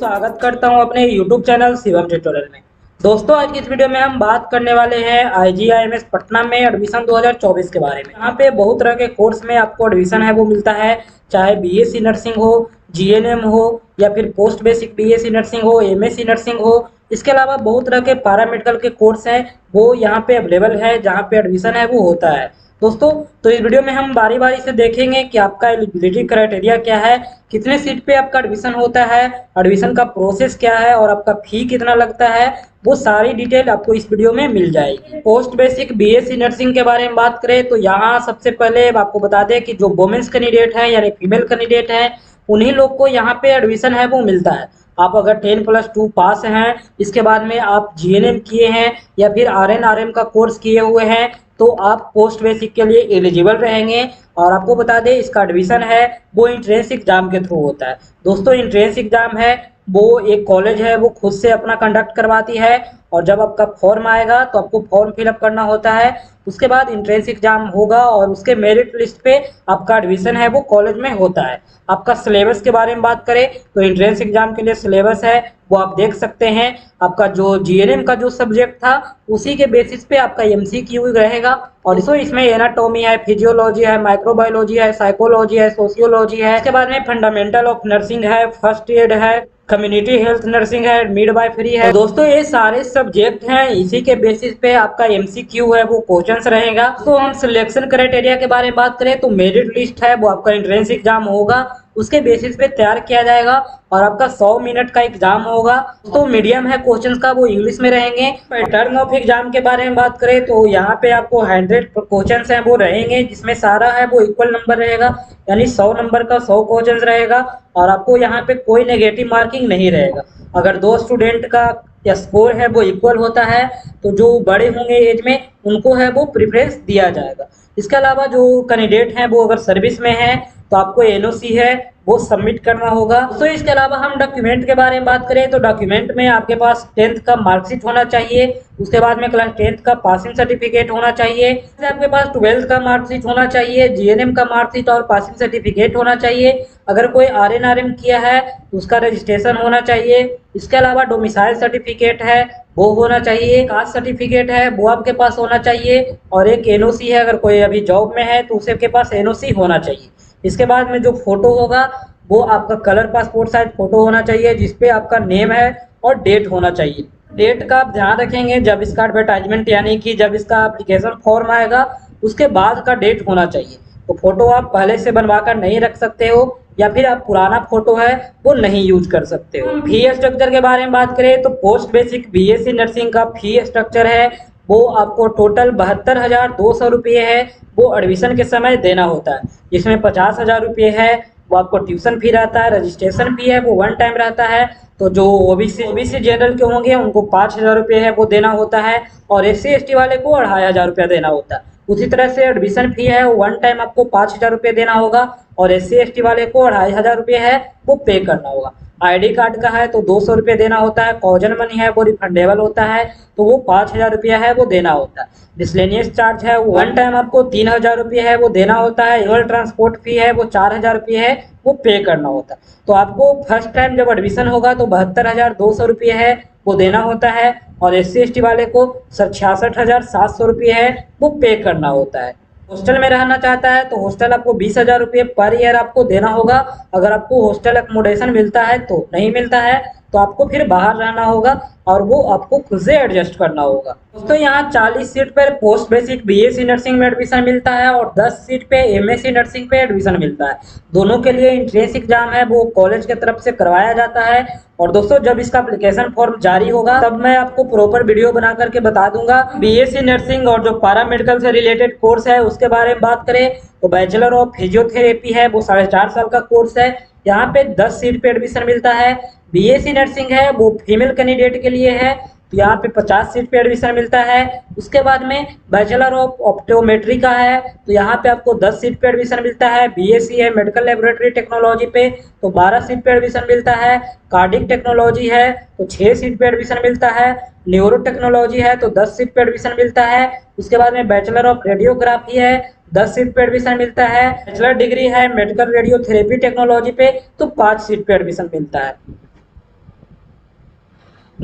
स्वागत करता हूं अपने YouTube चैनल शिवम ट्यूटोरियल में। दोस्तों आज की इस वीडियो में हम बात करने वाले हैं IGIMS पटना में एडमिशन 2024 के बारे में। यहाँ पे बहुत तरह के कोर्स में आपको एडमिशन है वो मिलता है, चाहे BSc नर्सिंग हो, GNM हो या फिर पोस्ट बेसिक BSc नर्सिंग हो, MSc नर्सिंग हो। इसके अलावा बहुत तरह के पैरामेडिकल के कोर्स हैं वो यहाँ पे अवेलेबल है, जहाँ पे एडमिशन है वो होता है। दोस्तों तो इस वीडियो में हम बारी बारी से देखेंगे कि आपका एलिजिबिलिटी क्राइटेरिया क्या है, कितने सीट पे आपका एडमिशन होता है, एडमिशन का प्रोसेस क्या है और आपका फी कितना लगता है, वो सारी डिटेल आपको इस वीडियो में मिल जाएगी। पोस्ट बेसिक BSc नर्सिंग के बारे में बात करें तो यहाँ सबसे पहले आपको बता दें कि जो वुमेन्स कैंडिडेट है यानी फीमेल कैंडिडेट है उन्हीं लोग को यहाँ पे एडमिशन है वो मिलता है। आप अगर 10+2 पास हैं, इसके बाद में आप GNM किए हैं या फिर RN RM का कोर्स किए हुए हैं तो आप पोस्ट बेसिक के लिए एलिजिबल रहेंगे। और आपको बता दें इसका एडमिशन है वो एंट्रेंस एग्जाम के थ्रू होता है। दोस्तों एंट्रेंस एग्जाम है वो एक कॉलेज है वो खुद से अपना कंडक्ट करवाती है और जब आपका फॉर्म आएगा तो आपको फॉर्म फिलअप करना होता है। उसके बाद एंट्रेंस एग्जाम होगा और उसके मेरिट लिस्ट पे आपका एडमिशन है वो कॉलेज में होता है। आपका सिलेबस के बारे में बात करें तो एंट्रेंस एग्जाम के लिए सिलेबस है वो आप देख सकते हैं। आपका जो GNM का जो सब्जेक्ट था उसी के बेसिस पे आपका MCQ रहेगा और इसमें एनाटॉमी है, फिजियोलॉजी है, माइक्रोबायोलॉजी है, साइकोलॉजी है, सोशियोलॉजी है। इसके बाद में फंडामेंटल ऑफ नर्सिंग है, फर्स्ट एड है, कम्युनिटी हेल्थ नर्सिंग है, मिडवाइफरी है। तो दोस्तों ये सारे सब्जेक्ट हैं, इसी के बेसिस पे आपका MCQ है वो क्वेश्चंस रहेगा। तो हम सिलेक्शन क्राइटेरिया के बारे में बात करें तो मेरिट लिस्ट है वो आपका एंट्रेंस एग्जाम होगा उसके बेसिस पे तैयार किया जाएगा और आपका 100 मिनट का एग्जाम होगा। तो मीडियम है क्वेश्चंस का वो इंग्लिश में रहेंगे। पैटर्न ऑफ एग्जाम के बारे में बात करें तो यहाँ पे आपको 100 क्वेश्चंस हैं वो रहेंगे जिसमें सारा है वो इक्वल नंबर रहेगा, यानी 100 नंबर का 100 क्वेश्चंस रहेगा और आपको यहाँ पे कोई नेगेटिव मार्किंग नहीं रहेगा। अगर दो स्टूडेंट का या स्कोर है वो इक्वल होता है तो जो बड़े होंगे एज में उनको है वो प्रेफरेंस दिया जाएगा। इसके अलावा जो कैंडिडेट हैं वो अगर सर्विस में है तो आपको NOC है वो सबमिट करना होगा। तो इसके अलावा हम डॉक्यूमेंट के बारे में बात करें तो डॉक्यूमेंट में आपके पास 10th का मार्कशीट होना चाहिए, उसके बाद में क्लास 10th का पासिंग सर्टिफिकेट होना चाहिए, आपके पास 12th का मार्कशीट होना चाहिए, GNM का मार्कशीट और पासिंग सर्टिफिकेट होना चाहिए। अगर कोई RN RM किया है तो उसका रजिस्ट्रेशन होना चाहिए। इसके अलावा डोमिसाइल सर्टिफिकेट है वो होना चाहिए, कास्ट सर्टिफिकेट है वो आपके पास होना चाहिए और एक NOC है, अगर कोई अभी जॉब में है तो उसके पास NOC होना चाहिए। इसके बाद में जो फोटो होगा वो आपका कलर पासपोर्ट साइज फोटो होना चाहिए जिसपे आपका नेम है और डेट होना चाहिए। डेट का आप ध्यान रखेंगे जब इसका एडवर्टाइजमेंट यानी कि जब इसका एप्लीकेशन फॉर्म आएगा उसके बाद का डेट होना चाहिए। तो फोटो आप पहले से बनवा कर नहीं रख सकते हो या फिर आप पुराना फोटो है वो नहीं यूज कर सकते हो। फी स्ट्रक्चर के बारे में बात करें तो पोस्ट बेसिक BSc नर्सिंग का फी स्ट्रक्चर है वो आपको टोटल 72,200 रुपये है वो एडमिशन के समय देना होता है, जिसमें 50,000 रुपये है वो आपको ट्यूशन फी रहता है, रजिस्ट्रेशन फी है वो 1 टाइम रहता है। तो जो ओबीसी जनरल के होंगे उनको 5,000 रुपये है वो देना होता है और SC ST वाले को 2,500 रुपया देना होता है। उसी तरह से एडमिशन फी है 1 टाइम आपको 5,000 रुपये देना होगा और SC ST वाले को 2,500 रुपये है वो पे करना होगा। ID कार्ड का है तो 200 रुपये देना होता है, कॉजन मनी है वो रिफंडेबल होता है तो वो 5,000 रुपया है वो देना होता है। मिसलेनियस चार्ज है 1 टाइम आपको 3,000 रुपये है वो देना होता है। एनुअल ट्रांसपोर्ट फी है वो 4,000 रुपये है वो पे करना होता है। तो आपको फर्स्ट टाइम जब एडमिशन होगा तो 72,200 रुपये है वो देना होता है और SC ST वाले को 66,700 रुपये है वो पे करना होता है। हॉस्टल में रहना चाहता है तो हॉस्टल आपको 20,000 रुपये पर ईयर आपको देना होगा। अगर आपको हॉस्टल अकोमोडेशन मिलता है तो नहीं मिलता है तो आपको फिर बाहर रहना होगा और वो आपको खुद से एडजस्ट करना होगा। दोस्तों यहाँ 40 सीट पर पोस्ट बेसिक BSc नर्सिंग में एडमिशन मिलता है और 10 सीट पे MSc नर्सिंग पे एडमिशन मिलता है। दोनों के लिए एंट्रेंस एग्जाम है वो कॉलेज की तरफ से करवाया जाता है। और दोस्तों जब इसका एप्लीकेशन फॉर्म जारी होगा तब मैं आपको प्रॉपर वीडियो बना करके बता दूंगा। BSc नर्सिंग और जो पैरामेडिकल से रिलेटेड कोर्स है उसके बारे में बात करें तो बैचलर ऑफ फिजियोथेरेपी है वो 4.5 साल का कोर्स है। यहाँ पे 10 सीट पे एडमिशन मिलता है। BSc नर्सिंग है वो फीमेल कैंडिडेट के लिए है तो यहाँ पे 50 सीट पे एडमिशन मिलता है। उसके बाद में बैचलर ऑफ ऑप्टोमेट्री का है तो यहाँ पे आपको 10 सीट पे एडमिशन मिलता है। BSc है मेडिकल लेबोरेटरी टेक्नोलॉजी पे तो 12 सीट पे एडमिशन मिलता है। कार्डिक टेक्नोलॉजी है तो 6 सीट पे एडमिशन मिलता है। न्यूरो टेक्नोलॉजी है तो 10 सीट पे एडमिशन मिलता है। उसके बाद में बैचलर ऑफ रेडियोग्राफी है 10 सीट पे एडमिशन मिलता है। बैचलर डिग्री है मेडिकल रेडियोथेरेपी टेक्नोलॉजी पे तो 5 सीट पे एडमिशन मिलता है।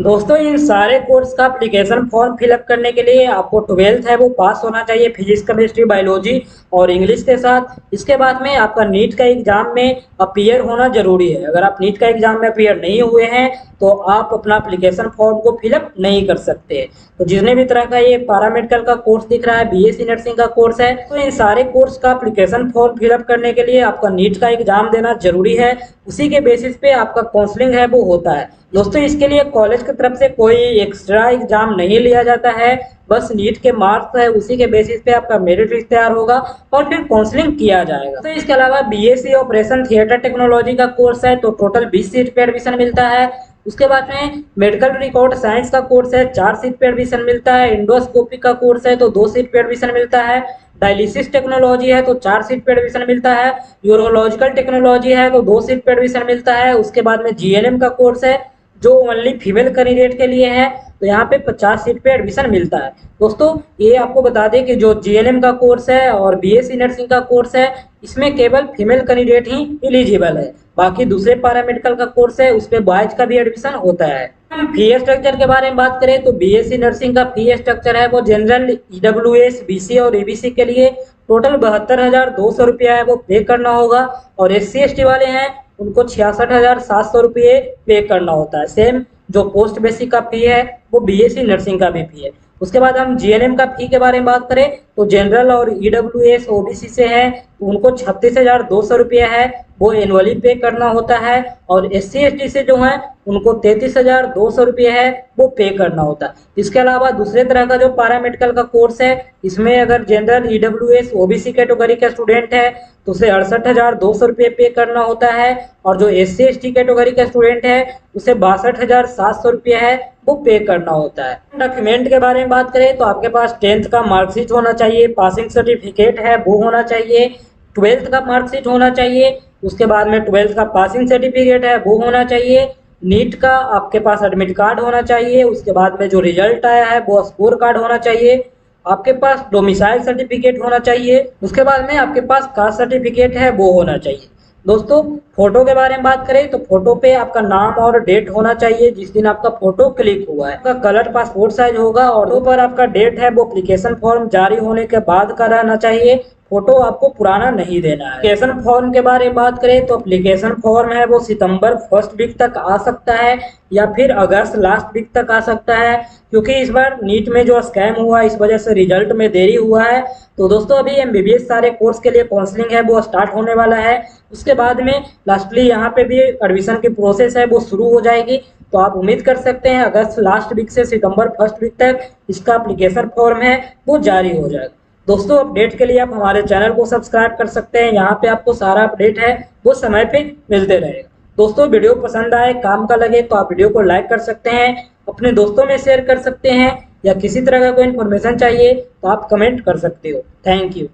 दोस्तों इन सारे कोर्स का एप्लीकेशन फॉर्म फिलअप करने के लिए आपको 12th है वो पास होना चाहिए फिजिक्स केमिस्ट्री बायोलॉजी और इंग्लिश के साथ। इसके बाद में आपका नीट का एग्जाम में अपीयर होना जरूरी है। अगर आप नीट का एग्जाम में अपीयर नहीं हुए हैं तो आप अपना एप्लीकेशन फॉर्म को फिलअप नहीं कर सकते। तो जितने भी तरह का ये पैरामेडिकल का कोर्स दिख रहा है, बीएससी नर्सिंग का कोर्स है, तो इन सारे कोर्स का एप्लीकेशन फॉर्म फिलअप करने के लिए आपका नीट का एग्जाम देना जरूरी है। उसी के बेसिस पे आपका काउंसलिंग है वो होता है। दोस्तों इसके लिए कॉलेज की तरफ से कोई एक्स्ट्रा एग्जाम नहीं लिया जाता है, बस नीट के मार्क्स है उसी के बेसिस पे आपका मेरिट लिस्ट तैयार होगा और फिर काउंसलिंग किया जाएगा। तो इसके अलावा बीएससी ऑपरेशन थिएटर टेक्नोलॉजी का कोर्स है तो टोटल 20 सीट पे एडमिशन मिलता है। उसके बाद में मेडिकल रिकॉर्ड साइंस का कोर्स है, 4 सीट पे एडमिशन मिलता है। इंडोस्कोपी का कोर्स है तो 2 सीट पे एडमिशन मिलता है। डायलिसिस टेक्नोलॉजी है तो 4 सीट पे एडमिशन मिलता है। यूरोलॉजिकल टेक्नोलॉजी है तो 2 सीट पे एडमिशन मिलता है। उसके बाद में जीएनएम का कोर्स है जो ओनली फीमेल कैंडिडेट के लिए है, तो यहाँ पे 50 सीट पे एडमिशन मिलता है। दोस्तों ये आपको बता दें कि जो जीएनएम का कोर्स है और बीएससी नर्सिंग का कोर्स है इसमें केवल फीमेल कैंडिडेट ही एलिजिबल है। बाकी दूसरे पैरामेडिकल का कोर्स है उसमें बॉयज का भी एडमिशन होता है। हम फी स्ट्रक्चर के बारे में बात करें तो बीएससी नर्सिंग का फी स्ट्रक्चर है वो जनरल, ईडब्ल्यूएस, बीसी और ईबीसी के लिए टोटल 72,200 रुपया है वो पे करना होगा। और एससी एसटी वाले हैं उनको 66,700 रुपये पे करना होता है। सेम जो पोस्ट बेसिक का फी है वो बीएससी नर्सिंग का भी फी है। उसके बाद हम जीएनएम का फी के बारे में बात करें तो जनरल और ईडब्ल्यूएस ओबीसी से है तो उनको 36,200 रुपये है वो एनुअली पे करना होता है। और एससी एसटी से जो है उनको 33,200 रुपये है वो पे करना होता है। इसके अलावा दूसरे तरह का जो पैरामेडिकल का कोर्स है इसमें अगर जनरल, ईडब्ल्यूएस, ओबीसी कैटेगरी का स्टूडेंट है तो उसे 68,200 रुपये पे करना होता है। और जो एससी एसटी कैटेगरी का स्टूडेंट है उसे 62,700 रुपये है वो पे करना होता है। डॉक्यूमेंट के बारे में बात करें तो आपके पास 10th का मार्कशीट होना चाहिए, पासिंग सर्टिफिकेट है वो होना चाहिए, 12th का मार्कशीट होना चाहिए, उसके बाद में 12th का पासिंग सर्टिफिकेट है वो होना चाहिए, नीट का आपके पास एडमिट कार्ड होना चाहिए, उसके बाद में जो रिजल्ट आया है वो स्कोर कार्ड होना चाहिए, आपके पास डोमिसाइल सर्टिफिकेट होना चाहिए, उसके बाद में आपके पास कास्ट सर्टिफिकेट है वो होना चाहिए। दोस्तों फोटो के बारे में बात करें तो फोटो पे आपका नाम और डेट होना चाहिए जिस दिन आपका फोटो क्लिक हुआ है। आपका कलर पासपोर्ट साइज होगा और फोटो पर आपका डेट है वो एप्लीकेशन फॉर्म जारी होने के बाद का रहना चाहिए, फोटो आपको पुराना नहीं देना है। एप्लीकेशन फॉर्म के बारे में बात करें तो एप्लीकेशन फॉर्म है वो सितंबर फर्स्ट वीक तक आ सकता है या फिर अगस्त लास्ट वीक तक आ सकता है, क्योंकि इस बार नीट में जो स्कैम हुआ इस वजह से रिजल्ट में देरी हुआ है। तो दोस्तों अभी एमबीबीएस सारे कोर्स के लिए काउंसलिंग है वो स्टार्ट होने वाला है। उसके बाद में लास्टली यहाँ पे भी एडमिशन की प्रोसेस है वो शुरू हो जाएगी। तो आप उम्मीद कर सकते हैं अगस्त लास्ट वीक से सितंबर फर्स्ट वीक तक इसका एप्लीकेशन फॉर्म है वो जारी हो जाएगा। दोस्तों अपडेट के लिए आप हमारे चैनल को सब्सक्राइब कर सकते हैं, यहाँ पे आपको सारा अपडेट है वो समय पे मिलते रहेगा। दोस्तों वीडियो पसंद आए, काम का लगे तो आप वीडियो को लाइक कर सकते हैं, अपने दोस्तों में शेयर कर सकते हैं, या किसी तरह का कोई इन्फॉर्मेशन चाहिए तो आप कमेंट कर सकते हो। Thank you.